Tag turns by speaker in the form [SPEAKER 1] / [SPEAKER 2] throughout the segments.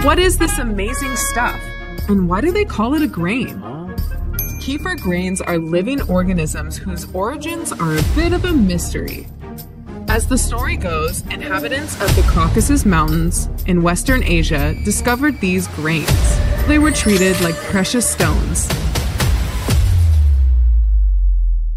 [SPEAKER 1] What is this amazing stuff? And why do they call it a grain? Kefir grains are living organisms whose origins are a bit of a mystery. As the story goes, inhabitants of the Caucasus Mountains in Western Asia discovered these grains. They were treated like precious stones.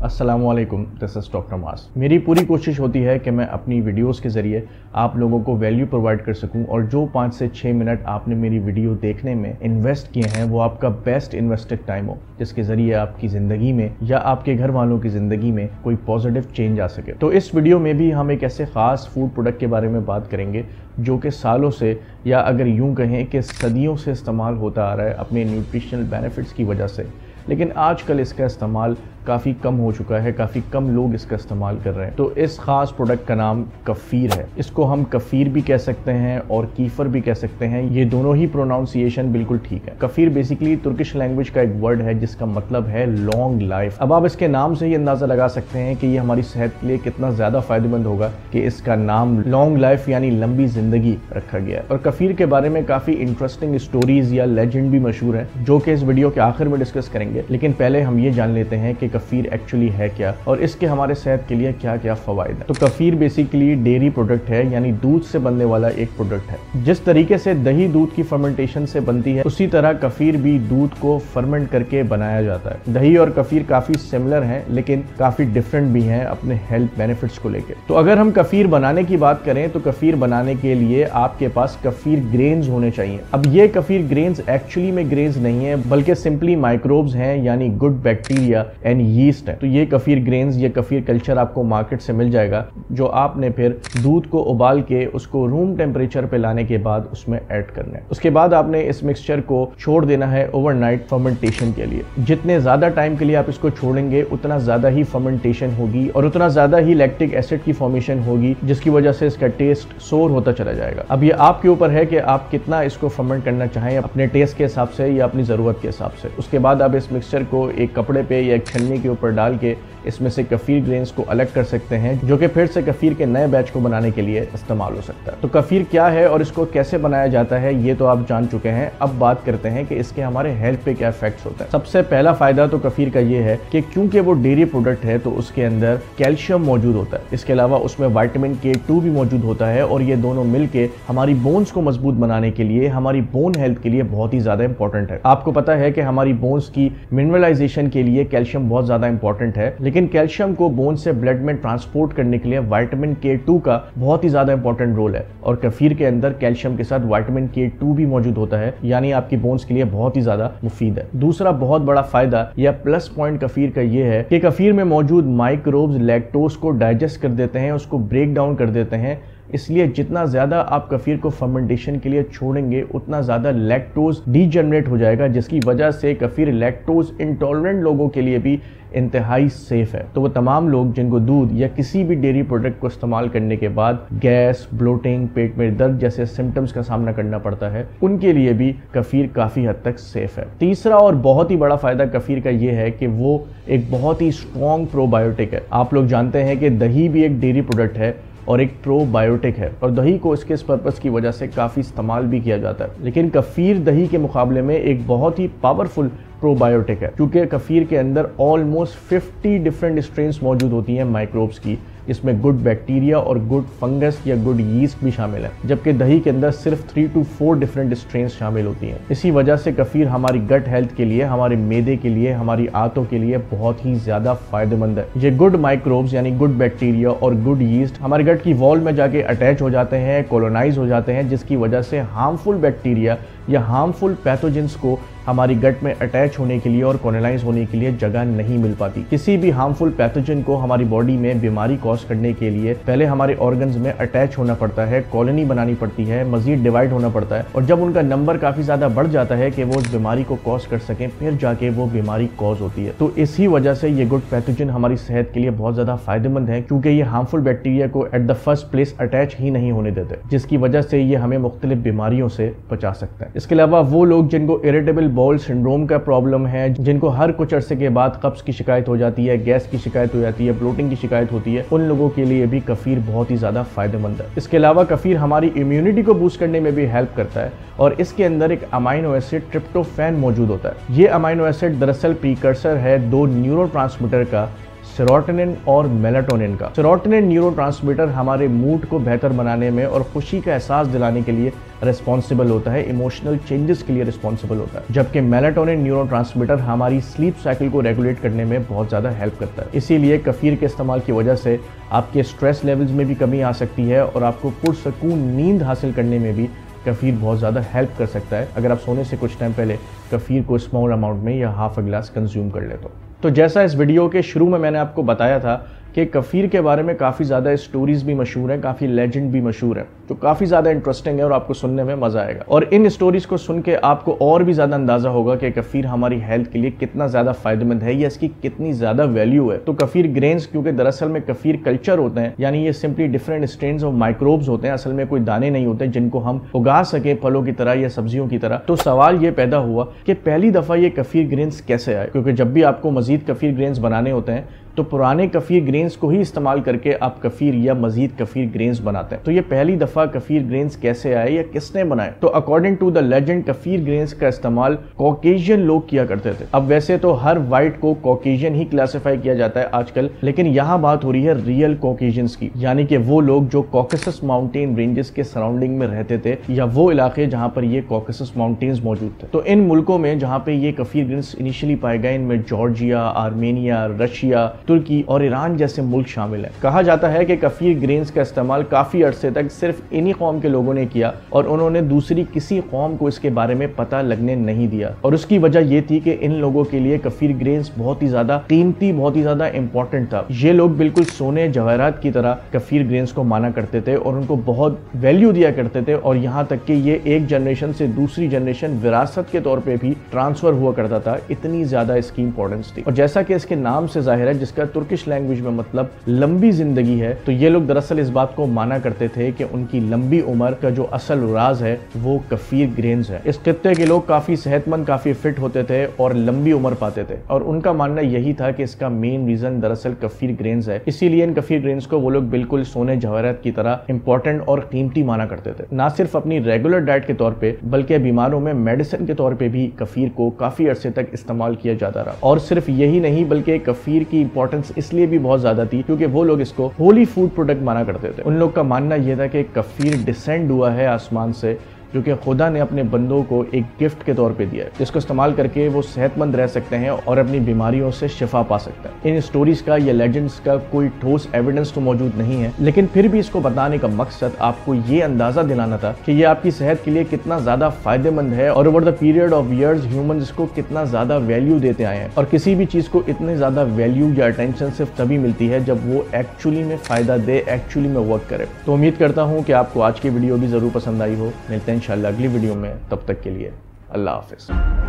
[SPEAKER 2] अस्सलामुअलैकुम, this is doctor मास। मेरी पूरी कोशिश होती है कि मैं अपनी videos के ज़रिए आप लोगों को वैल्यू प्रोवाइड कर सकूं और जो 5 से 6 मिनट आपने मेरी वीडियो देखने में इन्वेस्ट किए हैं वो आपका बेस्ट इन्वेस्टेड टाइम हो, जिसके ज़रिए आपकी ज़िंदगी में या आपके घर वालों की ज़िंदगी में कोई पॉजिटिव चेंज आ सके। तो इस वीडियो में भी हम एक ऐसे ख़ास फूड प्रोडक्ट के बारे में बात करेंगे जो कि सालों से या अगर यूँ कहें कि सदियों से इस्तेमाल होता आ रहा है अपने न्यूट्रिशनल बेनिफिट्स की वजह से, लेकिन आजकल इसका इस्तेमाल काफ़ी कम हो चुका है, काफ़ी कम लोग इसका इस्तेमाल कर रहे हैं। तो इस खास प्रोडक्ट का नाम कफ़ीर है। इसको हम कफ़ीर भी कह सकते हैं और कीफर भी कह सकते हैं, ये दोनों ही प्रोनाउंसिएशन बिल्कुल ठीक है। कफ़ीर बेसिकली तुर्किश लैंग्वेज का एक वर्ड है जिसका मतलब है लॉन्ग लाइफ। अब आप इसके नाम से ही अंदाज़ा लगा सकते हैं कि ये हमारी सेहत के लिए कितना ज़्यादा फ़ायदेमंद होगा कि इसका नाम लॉन्ग लाइफ यानी लंबी ज़िंदगी रखा गया है। और कफ़ीर के बारे में काफ़ी इंटरेस्टिंग स्टोरीज या लेजेंड भी मशहूर है जो कि इस वीडियो के आखिर में डिस्कस करेंगे, लेकिन पहले हम ये जान लेते हैं कि कफ़ीर एक्चुअली है क्या और इसके हमारे सेहत के लिए क्या क्या फवायद है। तो कफ़ीर बेसिकली डेयरी प्रोडक्ट है, यानी दूध से बनने वाला एक प्रोडक्ट है। जिस तरीके से दही दूध की फर्मेंटेशन से बनती है, उसी तरह कफ़ीर भी दूध को फर्मेंट करके बनाया जाता है। दही और कफ़ीर काफी सिमिलर हैं, लेकिन काफी डिफरेंट भी हैं अपने हेल्थ बेनिफिट्स को लेकर। तो अगर हम कफ़ीर बनाने की बात करें तो कफ़ीर बनाने के लिए आपके पास कफ़ीर ग्रेन्स होने चाहिए। अब ये कफ़ीर ग्रेन्स एक्चुअली में ग्रेन्स नहीं है, बल्कि सिंपली माइक्रोब्स हैं, यानी गुड बैक्टीरिया एंड यीस्ट है। तो ये कफ़ीर ग्रेन्स या कफ़ीर कल्चर आपको मार्केट से मिल जाएगा, जो आपने फिर दूध को उबाल के उसको रूम टेम्परेचर पे लाने के बाद उसमें ऐड करना है। उसके बाद आपने इस मिक्सचर को छोड़ देना है ओवरनाइट फर्मेंटेशन के लिए। जितने ज्यादा टाइम के लिए आप इसको छोड़ेंगे उतना ज्यादा ही फर्मेंटेशन होगी और उतना ज्यादा ही लैक्टिक एसिड की फॉर्मेशन होगी, जिसकी वजह से इसका टेस्ट सोर होता चला जाएगा। अब ये आपके ऊपर है कि आप कितना इसको फर्मेंट करना चाहें, अपने टेस्ट के हिसाब से या अपनी ज़रूरत के हिसाब से। उसके बाद आप इस मिक्सचर को एक कपड़े पे या एक छन्नी के ऊपर डाल के इसमें से कफ़ीर ग्रेन्स को अलग कर सकते हैं, जो कि फिर से कफ़ीर के नए बैच को बनाने के लिए इस्तेमाल हो सकता है। तो कफ़ीर क्या है और इसको कैसे बनाया जाता है ये तो आप जान चुके हैं। अब बात करते हैं कि इसके हमारे हेल्थ पे क्या इफेक्ट्स होता है। सबसे पहला फायदा तो कफ़ीर का ये है कि क्योंकि वो डेयरी प्रोडक्ट है तो उसके अंदर कैल्शियम मौजूद होता है। इसके अलावा उसमें विटामिन K2 भी मौजूद होता है और ये दोनों मिलके हमारी बोन्स को मजबूत बनाने के लिए, हमारी बोन हेल्थ के लिए बहुत ही ज्यादा इंपॉर्टेंट है। आपको पता है कि हमारी बोन्स की मिनरलाइजेशन के लिए कैल्शियम बहुत ज्यादा इंपॉर्टेंट है, लेकिन कैल्शियम को बोन से ब्लड में ट्रांसपोर्ट करने के लिए विटामिन K2 का बहुत ही ज्यादा इंपॉर्टेंट रोल है। और कफ़ीर के अंदर कैल्शियम के साथ विटामिन K2 भी मौजूद होता है, यानी आपकी बोन्स के लिए बहुत ही ज्यादा मुफीद है। दूसरा बहुत बड़ा फायदा या प्लस पॉइंट कफ़ीर का यह है कि कफ़ीर में मौजूद माइक्रोब्स लैक्टोज को डाइजेस्ट कर देते हैं, उसको ब्रेक डाउन कर देते हैं। इसलिए जितना ज़्यादा आप कफ़ीर को फर्मेंटेशन के लिए छोड़ेंगे उतना ज़्यादा लैक्टोज डीजनरेट हो जाएगा, जिसकी वजह से कफ़ीर लैक्टोज इंटॉलरेंट लोगों के लिए भी इंतहाई सेफ है। तो वो तमाम लोग जिनको दूध या किसी भी डेयरी प्रोडक्ट को इस्तेमाल करने के बाद गैस, ब्लोटिंग, पेट में दर्द जैसे सिम्टम्स का सामना करना पड़ता है, उनके लिए भी कफ़ीर काफ़ी हद तक सेफ है। तीसरा और बहुत ही बड़ा फायदा कफ़ीर का ये है कि वो एक बहुत ही स्ट्रॉन्ग प्रोबायोटिक है। आप लोग जानते हैं कि दही भी एक डेयरी प्रोडक्ट है और एक प्रोबायोटिक है, और दही को इसके इस पर्पस की वजह से काफ़ी इस्तेमाल भी किया जाता है। लेकिन कफ़ीर दही के मुकाबले में एक बहुत ही पावरफुल प्रोबायोटिक है, क्योंकि कफ़ीर के अंदर ऑलमोस्ट 50 डिफरेंट स्ट्रेन्स मौजूद होती हैं माइक्रोब्स की, जिसमें गुड बैक्टीरिया और गुड फंगस या गुड यीस्ट भी शामिल है, जबकि दही के अंदर सिर्फ 3 to 4 डिफरेंट स्ट्रेन्स शामिल होती हैं। इसी वजह से कफ़ीर हमारी गट हेल्थ के लिए, हमारे मैदे के लिए, हमारी आंतों के लिए बहुत ही ज्यादा फायदेमंद है। ये गुड माइक्रोब्स यानी गुड बैक्टीरिया और गुड यीस्ट हमारे गट की वॉल में जाके अटैच हो जाते हैं, कॉलोनाइज हो जाते हैं, जिसकी वजह से हार्मफुल बैक्टीरिया या हार्मफुल पैथोजेंस को हमारी गट में अटैच होने के लिए और कॉलोनाइज होने के लिए जगह नहीं मिल पाती। किसी भी हार्मफुल पैथोजन को हमारी बॉडी में बीमारी कॉज करने के लिए पहले हमारे ऑर्गन्स में अटैच होना पड़ता है, कॉलोनी बनानी पड़ती है, मजीद डिवाइड होना पड़ता है, और जब उनका नंबर काफी ज्यादा बढ़ जाता है कि वो उस बीमारी को कॉज कर सकें, फिर जाके वो बीमारी कॉज होती है। तो इसी वजह से ये गुड पैथोजन हमारी सेहत के लिए बहुत ज्यादा फायदेमंद है, क्योंकि ये हार्मफुल बैक्टीरिया को at the first place attach ही नहीं होने देते, जिसकी वजह से ये हमें मुख्तलिफ बीमारियों से बचा सकता है। इसके अलावा वो लोग जिनको इरिटेबल बाउल सिंड्रोम का प्रॉब्लम है, जिनको हर कुछ अरसे के बाद कब्ज की शिकायत हो जाती है, गैस की शिकायत हो जाती है, ब्लोटिंग की शिकायत होती है, उन लोगों के लिए भी कफीर बहुत ही ज्यादा फायदेमंद है। इसके अलावा कफीर हमारी इम्यूनिटी को बूस्ट करने में भी हेल्प करता है और इसके अंदर एक अमाइनो एसिड ट्रिप्टोफैन मौजूद होता है। ये अमाइनो एसिड दरअसल प्रीकर्सर है दो न्यूरोट्रांसमीटर का, सेरोटोनिन और मेलाटोनिन का। सेरोटोनिन न्यूरोट्रांसमीटर हमारे मूड को बेहतर बनाने में और खुशी का एहसास दिलाने के लिए रिस्पॉन्सिबल होता है, इमोशनल चेंजेस के लिए रिस्पॉन्सिबल होता है, जबकि मेलाटोनिन न्यूरोट्रांसमीटर हमारी स्लीप साइकिल को रेगुलेट करने में बहुत ज़्यादा हेल्प करता है। इसीलिए कफीर के इस्तेमाल की वजह से आपके स्ट्रेस लेवल्स में भी कमी आ सकती है और आपको पुरसकून नींद हासिल करने में भी कफीर बहुत ज़्यादा हेल्प कर सकता है अगर आप सोने से कुछ टाइम पहले कफीर को स्मॉल अमाउंट में या हाफ अ ग्लास कंज्यूम कर ले तो जैसा इस वीडियो के शुरू में मैंने आपको बताया था कि कफीर के बारे में काफ़ी ज़्यादा स्टोरीज भी मशहूर हैं, काफ़ी लेजेंड भी मशहूर है, जो काफ़ी ज़्यादा इंटरेस्टिंग है और आपको सुनने में मज़ा आएगा। और इन स्टोरीज को सुन के आपको और भी ज़्यादा अंदाज़ा होगा कि कफीर हमारी हेल्थ के लिए कितना ज़्यादा फायदेमंद है या इसकी कितनी ज़्यादा वैल्यू है। तो कफीर ग्रेन्स, क्योंकि दरअसल में कफीर कल्चर होते हैं, यानी ये simply different strains of microbes होते हैं, असल में कोई दाने नहीं होते जिनको हम उगा सके फलों की तरह या सब्जियों की तरह। तो सवाल ये पैदा हुआ कि पहली दफ़ा ये कफीर ग्रेन्स कैसे आए, क्योंकि जब भी आपको मजीद कफीर ग्रेन्स बनाने होते हैं तो पुराने कफीर ग्रेन्स को ही इस्तेमाल करके आप कफीर या मजीद कफीर ग्रेन्स बनाते हैं। तो ये पहली दफा कफीर ग्रेन्स कैसे आए या किसने बनाए? तो according to the legend kefir grains का इस्तेमाल कॉकेशियन लोग किया करते थे। अब वैसे तो हर वाइट को कॉकेशियन ही क्लासिफाई किया जाता है आजकल, लेकिन यहाँ बात हो रही है रियल कॉकेशियंस की, यानी कि वो लोग जो कॉकेसस माउंटेन रेंजेस के सराउंडिंग में रहते थे या वो इलाके जहाँ पर ये कॉकेसस माउंटेन्स मौजूद थे। तो इन मुल्कों में जहाँ पे ये कफीर ग्रेन्स इनिशियली पाए गए, इनमें जॉर्जिया, आर्मेनिया, रशिया, तुर्की और ईरान जैसे मुल्क शामिल हैं। कहा जाता है कि कफीर ग्रेन्स का इस्तेमाल काफी अरसे तक सिर्फ इन्हीं कौम के लोगों ने किया और उन्होंने दूसरी किसी कौम को इसके बारे में पता लगने नहीं दिया। और उसकी वजह यह थी कि इन लोगों के लिए कफीर ग्रेन्स बहुत ही ज्यादा कीमती, बहुत ही ज्यादा इंपॉर्टेंट था। ये लोग बिल्कुल सोने जवाहरात की तरह कफीर ग्रेन्स को माना करते थे और उनको बहुत वैल्यू दिया करते थे और यहाँ तक कि ये एक जनरेशन से दूसरी जनरेशन विरासत के तौर पर भी ट्रांसफर हुआ करता था, इतनी ज्यादा इसकी इंपॉर्टेंस थी। और जैसा कि इसके नाम से जाहिर है, जिसका तुर्किश लैंग्वेज में मतलब लंबी जिंदगी है, तो ये लोग दरअसल इस बात को माना करते थे कि उनकी लंबी उम्र का जो असल राज है वो कफीर ग्रेन्स है। इस खित्ते के लोग काफी सेहतमंद, काफी फिट होते थे और लंबी उम्र पाते थे और उनका मानना यही था कि इसका मेन रीजन दरअसल कफीर ग्रेन्स है। इसीलिए इन कफीर ग्रेन्स को वो लोग बिल्कुल सोने जवाहरात की तरह इंपॉर्टेंट और कीमती माना करते थे। ना सिर्फ अपनी रेगुलर डाइट के तौर पे बल्कि बीमारों में मेडिसिन के तौर पे भी कफीर को काफी अरसे तक इस्तेमाल किया जाता रहा। और सिर्फ यही नहीं बल्कि कफीर की इंपॉर्टेंस इसलिए भी बहुत ज्यादा थी क्योंकि वो लोग इसको होली फूड प्रोडक्ट माना करते थे। उन लोग का मानना यह था कि कफीर डिसेंड हुआ है आसमान से, क्योंकि खुदा ने अपने बंदों को एक गिफ्ट के तौर पे दिया है, जिसको इस्तेमाल करके वो सेहतमंद रह सकते हैं और अपनी बीमारियों से शिफा पा सकते हैं। इन स्टोरीज का या लेजेंड्स का कोई ठोस एविडेंस तो मौजूद नहीं है, लेकिन फिर भी इसको बताने का मकसद आपको ये अंदाजा दिलाना था कि ये आपकी सेहत के लिए कितना ज्यादा फायदेमंद है और over the period of years humans इसको कितना ज्यादा वैल्यू देते आए हैं। और किसी भी चीज को इतनी ज्यादा वैल्यू या अटेंशन सिर्फ तभी मिलती है जब वो एक्चुअली में फायदा दे, एक्चुअली में वर्क करे। तो उम्मीद करता हूँ कि आपको आज की वीडियो भी जरूर पसंद आई हो। मिलते हैं इंशाल्लाह अगली वीडियो में, तब तक के लिए अल्लाह हाफिज।